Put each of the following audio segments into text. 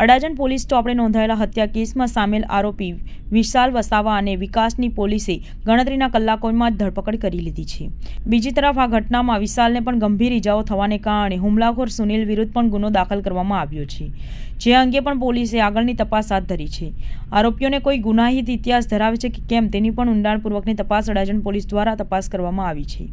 Adajan police સ્ટોપે નોંધાયેલા હત્યા કેસમાં સામેલ આરોપી વિશાલ વસાવા અને વિકાસની પોલીસે ગણતરીના કલાકોમાં જ ધરપકડ કરી લીધી છે। બીજી તરફ આ ઘટનામાં વિશાલને પણ ગંભીર ઇજાઓ થવાને કારણે હુમલાખોર સુનિલ વિરુદ્ધ પણ ગુનો દાખલ કરવામાં આવ્યો છે, જે અંગે પણ પોલીસે આગળની તપાસ હાથ ધરી છે। આરોપીઓને કોઈ ગુનાહિત ઇતિહાસ ધરાવે છે કે કેમ તેની પણ ઊંડાણપૂર્વકની તપાસ અડાજણ પોલીસ દ્વારા તપાસ કરવામાં આવી છે।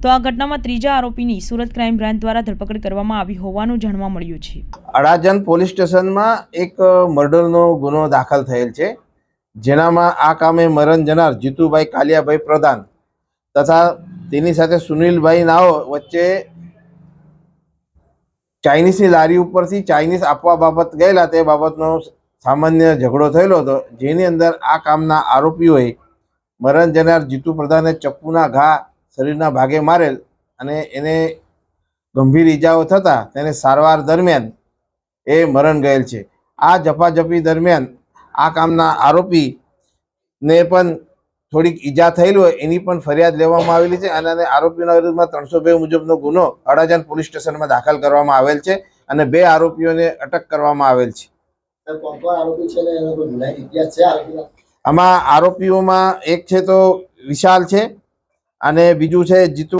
તો આ ઘટનામાં ત્રીજા આરોપીની સુરત ક્રાઇમ બ્રાન્ચ દ્વારા ધરપકડ કરવામાં આવી હોવાનું જાણવા મળ્યું છે। અડાજણ પોલીસ સ્ટેશનમાં એક મર્ડરનો ગુનો દાખલ થયેલ છે, જેનામાં આ કામે મરણ જનાર જીતુભાઈ કાલિયાભાઈ પ્રધાન તથા તેની સાથે સુનિલભાઈ નાઓ વચ્ચે ચાઇનીઝની લારી ઉપરથી ચાઇનીઝ આપવા બાબત ગયેલા તે બાબતનો સામાન્ય ઝઘડો થયેલો હતો, જેની અંદર આ કામના આરોપીઓએ મરણ જનાર જીતુ પ્રધાનને ચપ્પુના ઘા શરીરના ભાગે મારેલ અને એને ગંભીર ઈજાઓ થતાં તેને સારવાર દરમિયાન એ મરણ ગયેલ છે। આ ઝપાઝપી દરમિયાન આ કામના આરોપીને પણ થોડીક ઈજા થયેલી હોય એની પણ ફરિયાદ લેવામાં આવેલી છે અને આરોપીના વિરુદ્ધમાં 302 મુજબનો ગુનો અડાજણ પોલીસ સ્ટેશનમાં દાખલ કરવામાં આવેલ છે અને 2 આરોપીઓને અટક કરવામાં આવેલ છે। આમાં આરોપીઓમાં એક છે તો વિશાલ છે અને બીજું છે જીતુ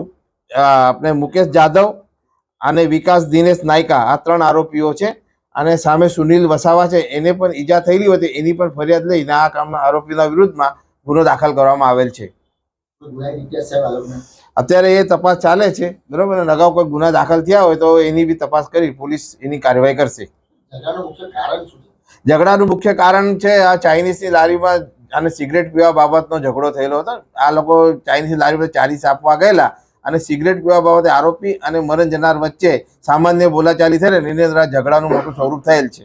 આપણે મુકેશ જાદવ અને વિકાસ દિનેશ નાયકા, આ 3 આરોપીઓ છે અને સામે સુનિલ વસાવા છે, એને પણ ઈજા થયેલી હતી, એની પણ ફરિયાદ લઈને આ કામના આરોપીના વિરુદ્ધમાં ગુનો દાખલ કરવામાં આવેલ છે। અત્યારે એ તપાસ ચાલે છે, બરોબર, અને અગાઉ કોઈ ગુના દાખલ થયા હોય તો એની બી તપાસ કરી પોલીસ એની કાર્યવાહી કરશે। ઝઘડાનું મુખ્ય કારણ છે આ ચાઇનીઝની લારીમાં અને સિગરેટ પીવા બાબતનો ઝઘડો થયેલો હતો। આ લોકો ચાઇનીઝની લારી પર ચાલીસ આપવા ગયેલા અને સિગરેટ પીવા બાબતે આરોપી અને મરણ જનાર વચ્ચે સામાન્ય બોલાચાલી થયેલ, એની અંદર ઝઘડાનું મોટું સ્વરૂપ થયેલ છે।